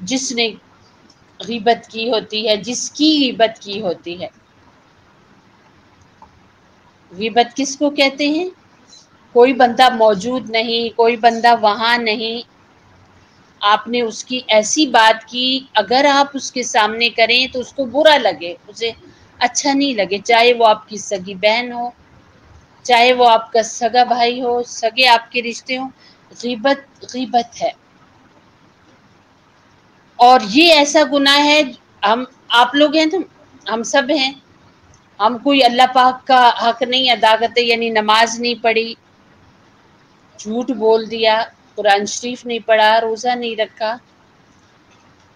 جس نے غیبت کی ہوتی ہے، جس کی غیبت کی ہوتی ہے۔ غیبت کس کو کہتے ہیں؟ کوئی بندہ موجود نہیں، کوئی بندہ وہاں نہیں، آپ نے اس کی ایسی بات کی، اگر آپ اس کے سامنے کریں تو اس کو برا لگے، اسے اچھا نہیں لگے، چاہے وہ آپ کی سگی بہن ہو، چاہے وہ آپ کا سگا بھائی ہو، سگے آپ کے رشتے ہوں، غیبت غیبت ہے۔ اور یہ ایسا گناہ ہے، آپ لوگ ہیں تو ہم سب ہیں، ہم کوئی اللہ پاک کا حق نہیں ادا کرتے، یعنی نماز نہیں پڑھی، جھوٹ بول دیا، قرآن شریف نہیں پڑھا، روزہ نہیں رکھا،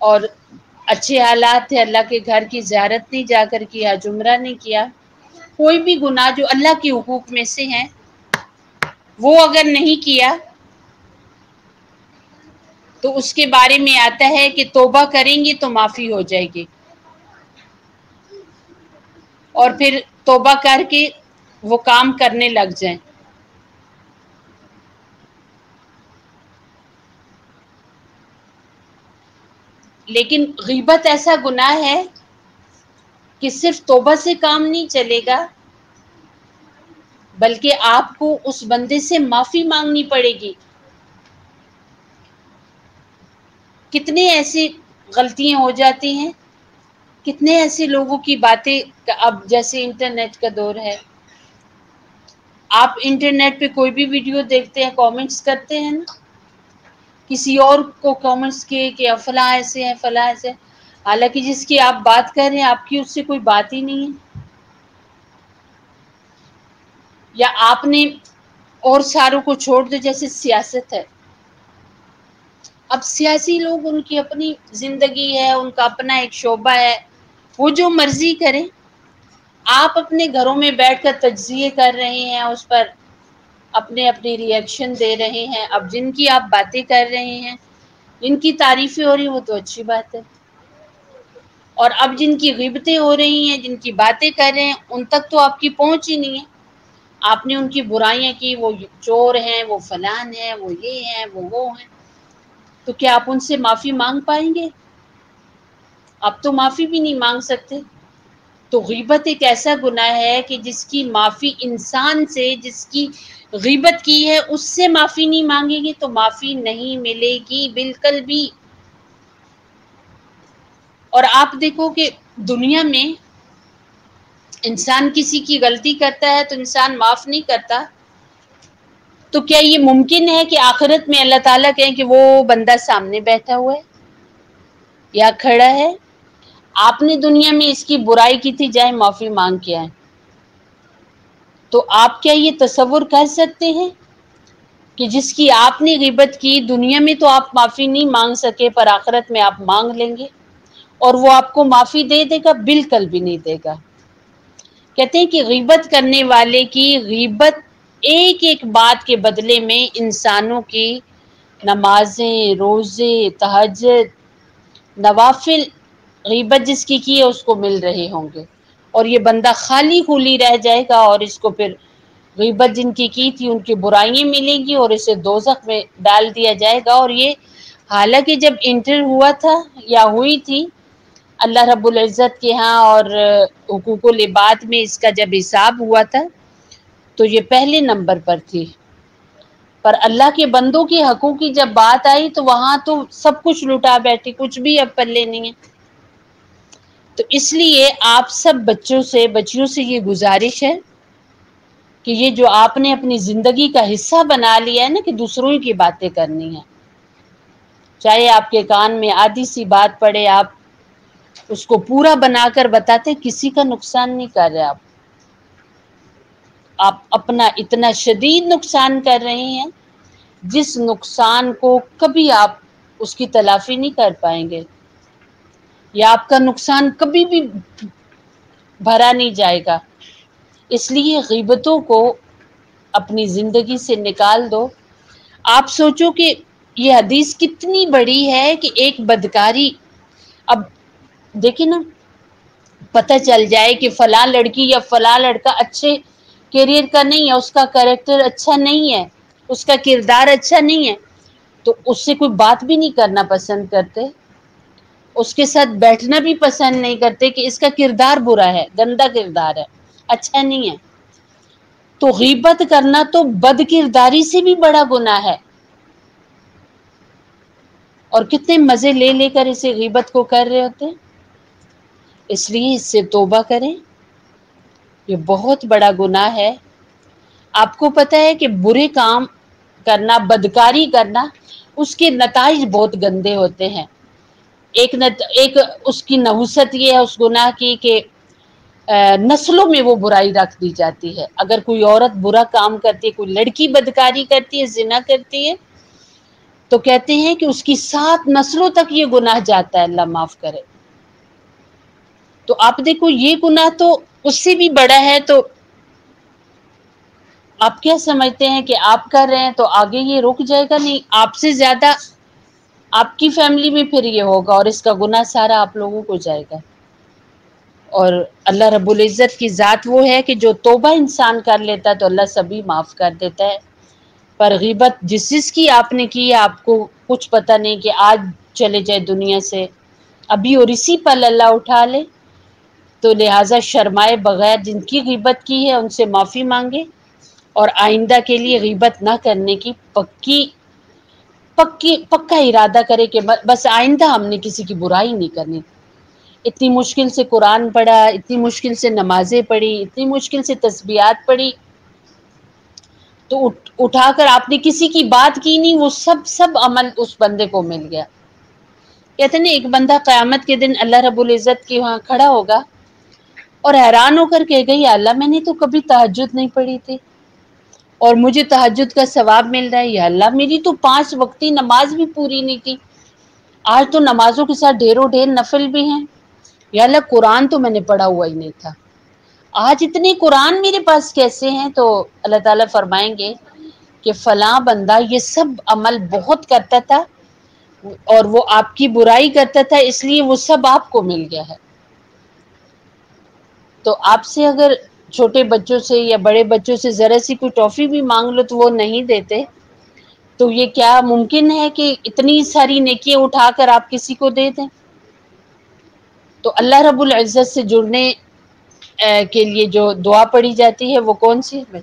اور اچھے حالات تھے، اللہ کے گھر کی زیارت نہیں جا کر کیا، عمرہ نہیں کیا، کوئی بھی گناہ جو اللہ کے حقوق میں سے ہیں وہ اگر نہیں کیا تو اس کے بارے میں آتا ہے کہ توبہ کریں گے تو معافی ہو جائے گی، اور پھر توبہ کر کے وہ کام کرنے لگ جائیں۔ لیکن غیبت ایسا گناہ ہے کہ صرف توبہ سے کام نہیں چلے گا، بلکہ آپ کو اس بندے سے معافی مانگنی پڑے گی۔ کتنے ایسی غلطیاں ہو جاتی ہیں، کتنے ایسے لوگوں کی باتیں، اب جیسے انٹرنیٹ کا دور ہے، آپ انٹرنیٹ پہ کوئی بھی ویڈیو دیکھتے ہیں، کامنٹس کرتے ہیں نا، کسی اور کو کامنٹس کیے کہ فلاں ایسے ہیں، فلاں ایسے ہیں، حالانکہ جس کی آپ بات کر رہے ہیں آپ کی اس سے کوئی بات ہی نہیں ہے، یا آپ نے اور ساروں کو چھوڑ دو، جیسے سیاست ہے، اب سیاسی لوگ، ان کی اپنی زندگی ہے، ان کا اپنا ایک شعبہ ہے، وہ جو مرضی کریں، آپ اپنے گھروں میں بیٹھ کر تجزیے کر رہے ہیں، اس پر اپنے ری ایکشن دے رہے ہیں۔ اب جن کی آپ باتیں کر رہے ہیں، جن کی تعریفیں ہو رہی ہیں، وہ تو اچھی بات ہے، اور اب جن کی غیبتیں ہو رہی ہیں، جن کی باتیں کر رہے ہیں، ان تک تو آپ کی پہنچ ہی نہیں ہے، آپ نے ان کی برائیاں کی، وہ چور ہیں، وہ فلان ہیں، وہ یہ ہیں، وہ ہیں، تو کیا آپ ان سے معافی مانگ پائیں گے؟ اب تو معافی بھی نہیں مانگ سکتے۔ تو غیبت ایک ایسا گناہ ہے کہ جس کی معافی انسان سے، جس کی غیبت کی ہے اس سے معافی نہیں مانگے گی تو معافی نہیں ملے گی بالکل بھی۔ اور آپ دیکھو کہ دنیا میں انسان کسی کی غلطی کرتا ہے تو انسان معاف نہیں کرتا، تو کیا یہ ممکن ہے کہ آخرت میں اللہ تعالیٰ کہیں کہ وہ بندہ سامنے بیٹھا ہوا ہے یا کھڑا ہے، آپ نے دنیا میں اس کی برائی کی تھی، جائے معافی مانگ کے آئے؟ تو آپ کیا یہ تصور کر سکتے ہیں کہ جس کی آپ نے غیبت کی، دنیا میں تو آپ معافی نہیں مانگ سکے، پر آخرت میں آپ مانگ لیں گے اور وہ آپ کو معافی دے دے گا؟ بالکل بھی نہیں دے گا۔ کہتے ہیں کہ غیبت کرنے والے کی غیبت ایک ایک بات کے بدلے میں انسانوں کی نمازیں، روزے، تہجد، نوافل، غیبت جس کی ہے اس کو مل رہے ہوں گے، اور یہ بندہ خالی خولی رہ جائے گا، اور اس کو پھر غیبت جن کی تھی ان کی برائیاں ملیں گی اور اسے دوزخ میں ڈال دیا جائے گا۔ اور یہ حالانکہ جب انٹر ہوا تھا یا ہوئی تھی اللہ رب العزت کے ہاں اور حقوق العباد میں اس کا جب حساب ہوا تھا تو یہ پہلے نمبر پر تھی، پر اللہ کے بندوں کے حقوق کی جب بات آئی تو وہاں تو سب کچھ لٹا بیٹھی، کچھ بھی اب پلے نہیں ہے۔ تو اس لیے آپ سب بچیوں سے یہ گزارش ہے کہ یہ جو آپ نے اپنی زندگی کا حصہ بنا لیا ہے نا کہ دوسروں کی باتیں کرنی ہے، چاہے آپ کے کان میں آدھی سی بات پڑے، آپ اس کو پورا بنا کر بتاتے، کسی کا نقصان نہیں کر رہے، آپ اپنا اتنا شدید نقصان کر رہے ہیں جس نقصان کو کبھی آپ اس کی تلافی نہیں کر پائیں گے، یا آپ کا نقصان کبھی بھی بھرا نہیں جائے گا۔ اس لیے غیبتوں کو اپنی زندگی سے نکال دو۔ آپ سوچو کہ یہ حدیث کتنی بڑی ہے کہ ایک بدکاری، اب دیکھیں نا، پتہ چل جائے کہ فلاں لڑکی یا فلاں لڑکا اچھے کیریئر کا نہیں ہے، اس کا کریکٹر اچھا نہیں ہے، اس کا کردار اچھا نہیں ہے، تو اس سے کوئی بات بھی نہیں کرنا پسند کرتے۔ اس کے ساتھ بیٹھنا بھی پسند نہیں کرتے کہ اس کا کردار برا ہے، گندا کردار ہے، اچھا نہیں ہے۔ تو غیبت کرنا تو بد کرداری سے بھی بڑا گناہ ہے، اور کتنے مزے لے لے کر اسے غیبت کو کر رہے ہوتے ہیں۔ اس لیے اس سے توبہ کریں، یہ بہت بڑا گناہ ہے۔ آپ کو پتہ ہے کہ برے کام کرنا، بدکاری کرنا، اس کے نتائج بہت گندے ہوتے ہیں۔ ایک اس کی نحوست یہ ہے اس گناہ کی کہ نسلوں میں وہ برائی رکھ دی جاتی ہے۔ اگر کوئی عورت برا کام کرتی ہے، کوئی لڑکی بدکاری کرتی ہے، زنا کرتی ہے، تو کہتے ہیں کہ اس کی 7 نسلوں تک یہ گناہ جاتا ہے، اللہ معاف کرے۔ تو آپ دیکھو یہ گناہ تو اس سے بھی بڑا ہے، تو آپ کیا سمجھتے ہیں کہ آپ کر رہے ہیں تو آگے یہ رک جائے گا؟ نہیں، آپ سے زیادہ آپ کی فیملی میں پھر یہ ہوگا، اور اس کا گناہ سارا آپ لوگوں کو جائے گا۔ اور اللہ رب العزت کی ذات وہ ہے کہ جو توبہ انسان کر لیتا ہے تو اللہ سبھی معاف کر دیتا ہے۔ پر غیبت جس کی آپ نے کی، آپ کو کچھ پتہ نہیں کہ آج چلے جائے دنیا سے ابھی اور اسی پل اللہ اٹھا لے، تو لہٰذا شرمائے بغیر جن کی غیبت کی ہے ان سے معافی مانگے، اور آئندہ کے لیے غیبت نہ کرنے کی پکا ارادہ کرے کہ بس آئندہ ہم نے کسی کی برائی نہیں کرنی۔ اتنی مشکل سے قرآن پڑھا، اتنی مشکل سے نمازیں پڑھی، اتنی مشکل سے تسبیحات پڑھی، تو اٹھا کر آپ نے کسی کی بات کی نہیں، وہ سب عمل اس بندے کو مل گیا۔ کہتے ہیں ایک بندہ قیامت کے دن اللہ رب العزت کے وہاں کھڑا ہوگا اور حیران ہو کر کہے گا یا اللہ میں نے تو کبھی تہجد نہیں پڑھی تھی اور مجھے تہجد کا ثواب مل رہا ہے، یا اللہ میری تو 5 وقتی نماز بھی پوری نہیں تھی، آج تو نمازوں کے ساتھ ڈھیروں ڈھیر نفل بھی ہیں، یا اللہ قرآن تو میں نے پڑھا ہوا ہی نہیں تھا، آج اتنے قرآن میرے پاس کیسے ہیں؟ تو اللہ تعالیٰ فرمائیں گے کہ فلاں بندہ یہ سب عمل بہت کرتا تھا اور وہ آپ کی برائی کرتا تھا، اس لیے وہ سب آپ کو مل گیا ہے۔ تو آپ سے اگر چھوٹے بچوں سے یا بڑے بچوں سے ذرا سی کوئی ٹافی بھی مانگ لو تو وہ نہیں دیتے، تو یہ کیا ممکن ہے کہ اتنی ساری نیکیاں اٹھا کر آپ کسی کو دے دیں؟ تو اللہ رب العزت سے جڑنے کے لیے جو دعا پڑھی جاتی ہے وہ کون سی ہے؟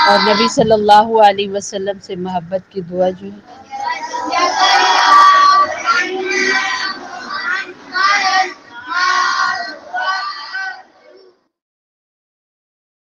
اور نبی صلی اللہ علیہ وسلم سے محبت کی دعا جو ہے